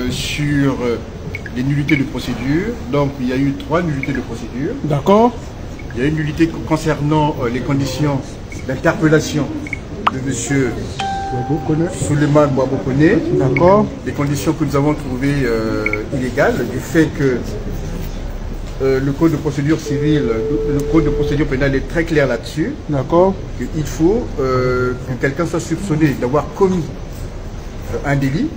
sur les nullités de procédure. Donc il y a eu 3 nullités de procédure. D'accord. Il y a une nullité concernant les conditions d'interpellation de M. Souleymane Bouabokone. D'accord. Les conditions que nous avons trouvées illégales, du fait que le code de procédure civile, le code de procédure pénale est très clair là-dessus. D'accord. Il faut que quelqu'un soit soupçonné d'avoir commis un délit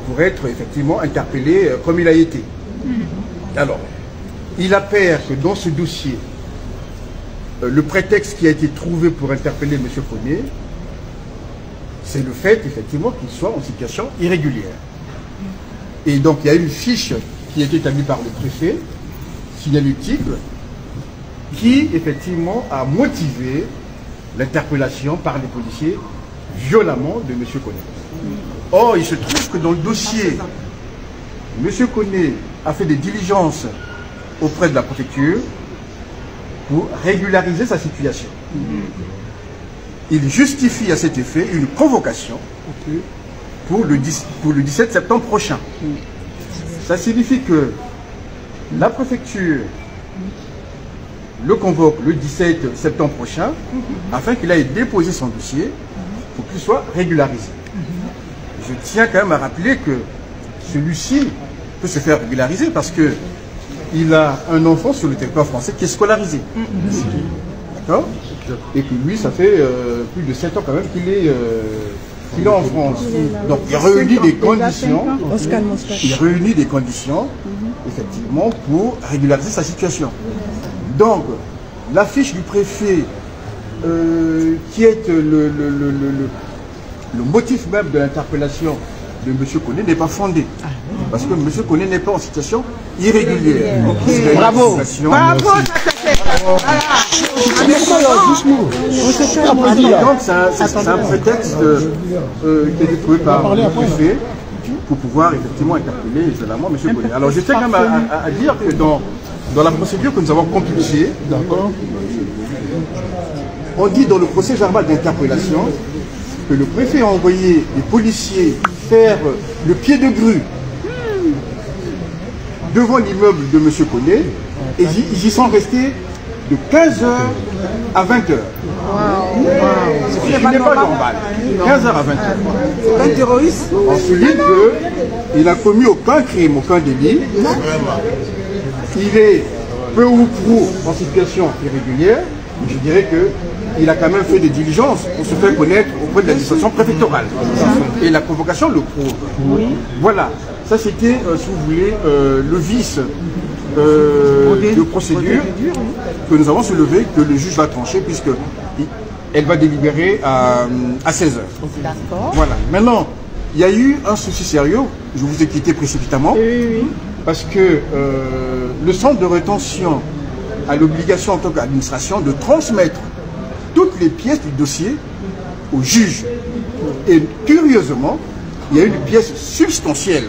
pour être effectivement interpellé comme il a été. Alors, il apparaît que dans ce dossier, le prétexte qui a été trouvé pour interpeller M. Koné, c'est le fait effectivement qu'il soit en situation irrégulière. Et donc il y a une fiche qui a été établie par le préfet, signalétique, qui effectivement a motivé l'interpellation par les policiers violemment de M. Koné. Or, il se trouve que dans le dossier, M. Koné a fait des diligences auprès de la préfecture pour régulariser sa situation. Il justifie à cet effet une convocation pour le 17 septembre prochain. Ça signifie que la préfecture le convoque le 17 septembre prochain afin qu'il aille déposer son dossier pour qu'il soit régularisé. Je tiens quand même à rappeler que celui-ci peut se faire régulariser parce que il a un enfant sur le territoire français qui est scolarisé. D'accord? Et que lui, ça fait plus de 7 ans quand même qu'il est en France. Donc il réunit des conditions. Il réunit des conditions, effectivement, pour régulariser sa situation. Donc, la fiche du préfet, qui est le motif même de l'interpellation de M. Koné, n'est pas fondée. Parce que M. Koné n'est pas en situation irrégulière. Okay. Bravo. Bravo. Donc c'est un prétexte qui a été trouvé par le préfet pour pouvoir effectivement interpeller violemment M. Koné. Alors je tiens quand même à dire que dans la procédure que nous avons compulsée, on dit dans le procès verbal d'interpellation que le préfet a envoyé les policiers faire le pied de grue devant l'immeuble de M. Koné et ils y sont restés de 15h à 20h. Ce qui n'est pas normal. 15h à 20h. C'est un terroriste. On souligne qu'il n'a commis aucun crime, aucun délit. Il est peu ou prou en situation irrégulière. Je dirais qu'il a quand même fait des diligences pour se faire connaître auprès de l'administration préfectorale. Et la convocation le prouve. Voilà. Ça, c'était, si vous voulez, le vice de procédure que nous avons soulevé, que le juge va trancher, puisqu'elle va délibérer à 16h. D'accord. Voilà. Maintenant, il y a eu un souci sérieux. Je vous ai quitté précipitamment. Parce que le centre de rétention a l'obligation en tant qu'administration de transmettre toutes les pièces du dossier au juge. Et curieusement, il y a une pièce substantielle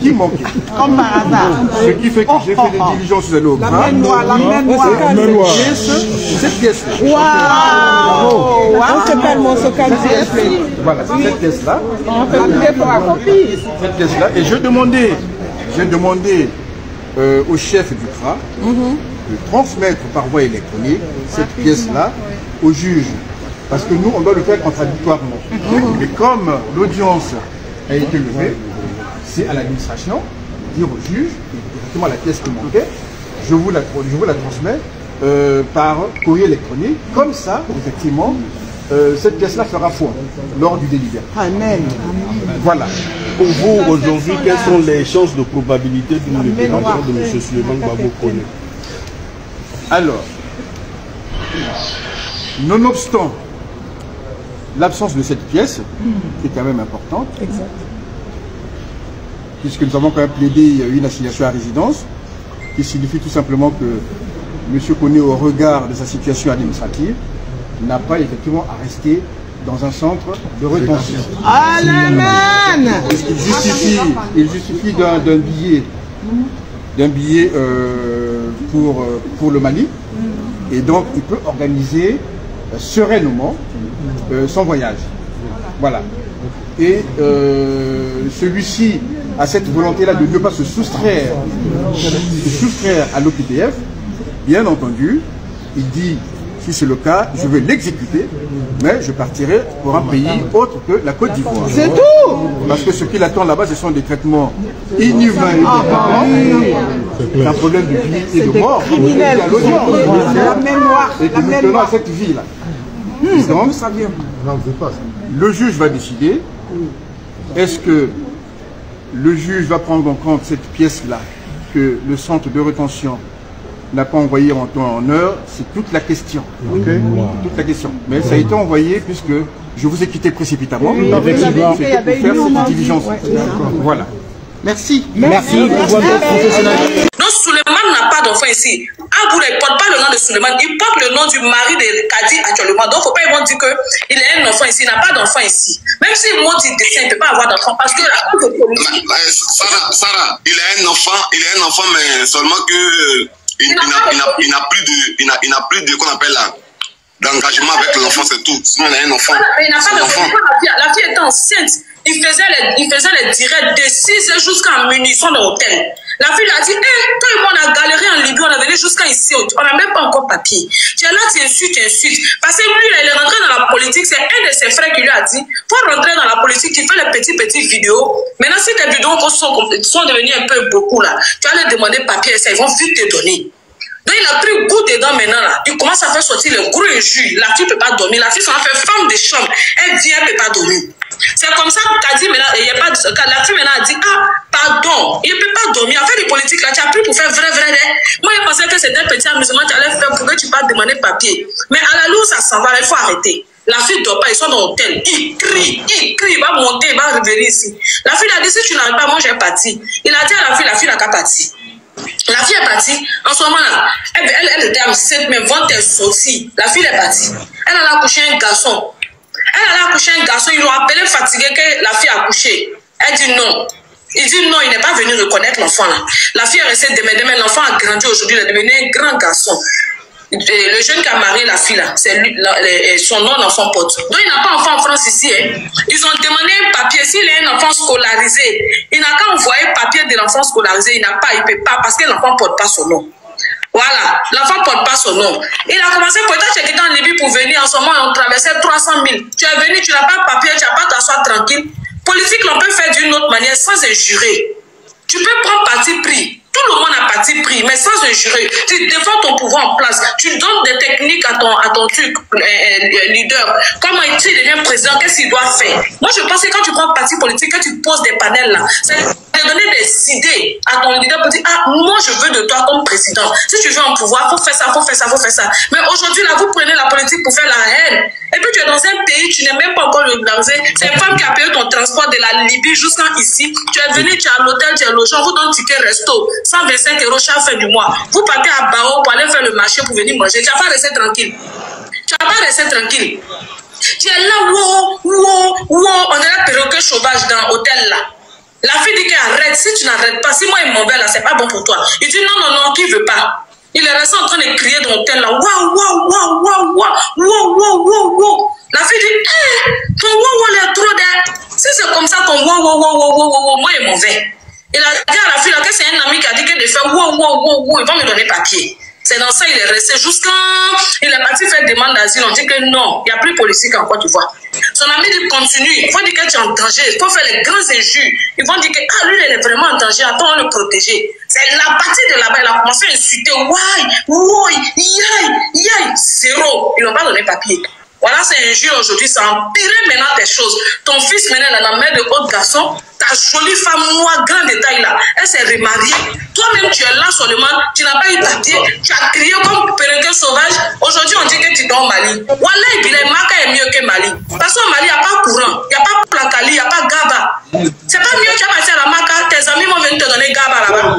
qui manquait. Comme par hasard. Ce qui fait que j'ai fait des diligences à l'eau. La main noire, la main noire. Cette pièce-là. Waouh! On se calme, Voilà, cette pièce-là. On fait pour la copie. Cette pièce-là. Et j'ai demandé au chef du CRA de transmettre par voie électronique cette pièce-là au juge. Parce que nous, on doit le faire contradictoirement. Mais comme l'audience a été levée, c'est à l'administration de dire au juge, effectivement la pièce qui manquait, je vous la transmets par courrier électronique. Comme ça, effectivement, cette pièce-là fera foi lors du délibéré. Amen. Voilà. Pour vous, aujourd'hui, quelles sont les chances de probabilité d'une libération de M. Souleymane Bouabokone? Alors, nonobstant l'absence de cette pièce, qui est quand même importante, puisque nous avons quand même plaidé une assignation à résidence, qui signifie tout simplement que M. Koné, au regard de sa situation administrative, n'a pas effectivement à rester dans un centre de rétention. Amen. Il justifie d'un billet pour le Mali, et donc il peut organiser sereinement son voyage. Voilà. Et celui-ci a cette volonté-là de ne pas se soustraire à l'OQTF, bien entendu, il dit, si c'est le cas, je vais l'exécuter, mais je partirai pour un pays autre que la Côte d'Ivoire. C'est tout. Parce que ce qu'il attend là-bas, ce sont des traitements inhumains et c'est un problème de vie et de mort. Criminel. La mémoire. Et que nous tenons à cette vie-là. Donc, le juge va décider. Est-ce que le juge va prendre en compte cette pièce-là que le centre de rétention n'a pas envoyé en temps et en heure? C'est toute la question. Okay. Toute la question. Mais ça a été envoyé puisque je vous ai quitté précipitamment. Oui, effectivement. C'était pour faire cette diligence. Voilà. Merci. Merci. Donc Souleymane n'a pas d'enfant ici. Aboula ne porte pas le nom de Souleymane, il porte le nom du mari de Kadi actuellement. Donc il ne faut pas ils vont dire qu'il a un enfant ici, il n'a pas d'enfant ici. Même s'il monte il dessin, il ne peut pas avoir d'enfant parce que la cause de politique. Sarah, il a un enfant, mais seulement que il n'a plus de qu'on appelle là d'engagement avec l'enfant, c'est tout. Sinon il a un enfant. Mais il n'a pas d'enfant. La fille était enceinte. Il faisait les directs de 6h jusqu'à minuit, dans l'hôtel. La fille a dit, quand on a galéré en Libye, on est venu jusqu'à ici, on n'a même pas encore papier. Tu es là, tu insultes. Parce que lui, là, il est rentré dans la politique, c'est un de ses frères qui lui a dit, pour rentrer dans la politique, tu fais les petites vidéos. Maintenant, si tes vidéos sont devenues un peu beaucoup, là, tu vas leur demander papier, ça, ils vont vite te donner. Donc il a pris goût dedans maintenant là. Il commence à faire sortir le gros injure. La fille ne peut pas dormir. La fille s'en fait femme de chambre. Elle vient, elle ne peut pas dormir. C'est comme ça qu'a dit maintenant, il y a pas de, la fille maintenant a dit, pardon, il ne peut pas dormir. En fait, les politiques là, tu as pris pour faire vrai. Moi, je pensais que c'était un petit amusement, tu allais faire pour que tu passes demander papier. Mais à la loue, ça s'en va, il faut arrêter. La fille ne dort pas, ils sont dans l'hôtel. Il crie, il va monter, il va revenir ici. La fille a dit, si tu n'arrives pas, moi j'ai parti. Il a dit à la fille n'a qu'à partir. La fille est partie. En ce moment-là, elle était enceinte, mais vente est sortie. La fille est partie. Elle a accouché un garçon. Ils l'ont appelé fatigué que la fille a accouché. Elle dit non. Il dit non, il n'est pas venu reconnaître l'enfant là. La fille est restée demain, l'enfant a grandi aujourd'hui, il est devenu un grand garçon. Le jeune qui a marié la fille là, c'est lui, son nom d'enfant porte. Donc il n'a pas d'enfant en France ici. Ils ont demandé un papier. S'il a un enfant scolarisé, il n'a qu'à envoyer un papier de l'enfant scolarisé. Il ne peut pas parce que l'enfant ne porte pas son nom. Voilà, l'enfant ne porte pas son nom. Il a commencé, peut-être tu étais en Libye pour venir, en ce moment on traversait 300 000. Tu es venu, tu n'as pas de papier, tu n'as pas t'asseoir tranquille. Politique, on peut faire d'une autre manière sans injurer. Tu peux prendre parti pris. Tout le monde a parti pris, mais sans injurer. Tu défends ton pouvoir en place. Tu donnes des techniques à ton truc, leader. Comment il devient président, qu'est-ce qu'il doit faire? Moi, je pense que quand tu prends parti politique, quand tu poses des panels là, c'est de donner des idées à ton leader pour dire, moi, je veux de toi comme président. Si tu veux un pouvoir, il faut faire ça. Mais aujourd'hui, là, vous prenez la politique pour faire la haine. Et puis, tu es dans un pays, tu n'es même pas encore régularisé. C'est une femme qui a payé ton transport de la Libye jusqu'à ici. Tu es venu, tu es à l'hôtel, tu es logé, on vous donne ticket resto. 125 € chaque fin du mois. Vous partez à Bao pour aller faire le marché pour venir manger. Tu n'as pas resté tranquille. Tu es là, on est là, perroquet sauvage dans l'hôtel là. La fille dit qu'elle arrête. Si tu n'arrêtes pas, si moi il m'en vais là, c'est pas bon pour toi. Il dit non, qui veut pas. Il est resté en train de crier dans l'hôtel là. La fille dit, ton il est trop d'air. Si c'est comme ça, ton moi il m'en vais. Il a dit à la fille là que c'est un ami qui a dit que de faire il va me donner papier. C'est dans ça il est resté jusqu'à. Il est parti faire demande d'asile. On dit que non, il n'y a plus politique en Côte d'Ivoire. Son ami dit continue. Il faut dire que tu es en danger. Il faut faire les grands injures. Ils vont dire que lui il est vraiment en danger. Attends, on le protéger. C'est la partie de là-bas. Il a commencé à insulter. Zéro. Ils n'ont pas donné papier. Voilà, c'est injure aujourd'hui, ça a empiré maintenant des choses. Ton fils maintenant, il a la mère de autre garçon, ta jolie femme noire, grand détail là, elle s'est remariée. Toi-même, tu es là seulement, tu n'as pas eu papier, tu as crié comme perroquet sauvage. Aujourd'hui, on dit que tu dors au Mali. Voilà, et puis le Maka est mieux que Mali. Parce qu'au Mali, il n'y a pas courant, il n'y a pas Plakali, il n'y a pas Gaba. C'est pas mieux, tu vas passer à la Maka, tes amis vont venir te donner Gaba là-bas.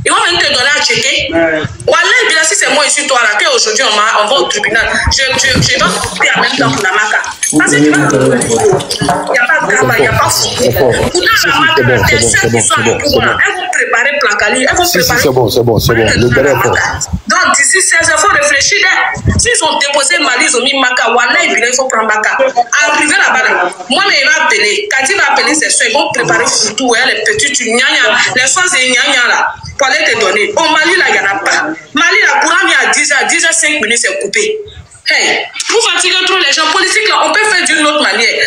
Ils vont venir te donner à checker. Voilà, et bien si c'est moi ici, toi là, qu'aujourd'hui on va au tribunal, je dois couper en même temps pour la Maka. Parce que tu vas il n'y a pas de Gaba, il n'y a pas de fou. Pour la Maka, tes soeurs qui sont en pouvoir, elles vont préparer Plancali. Elles vont préparer. C'est bon. Le terrain est fort. Donc, d'ici 16 il faut réfléchir. S'ils ont déposé Mali, ils ont mis Maka. Wallah, il faut prendre Maka. Arrivé là-bas, moi, il m'a appelé. Quand il va appeler ses soeurs, ils vont préparer Foutou, les petites gnagnas, les soins et gnagnas là, pour aller te donner. Au Mali, là, il n'y en a pas. Mali, là, pour aller à 10h, 5 minutes, c'est coupé. Hey, vous fatiguez trop les gens politiques là, on peut faire d'une autre manière.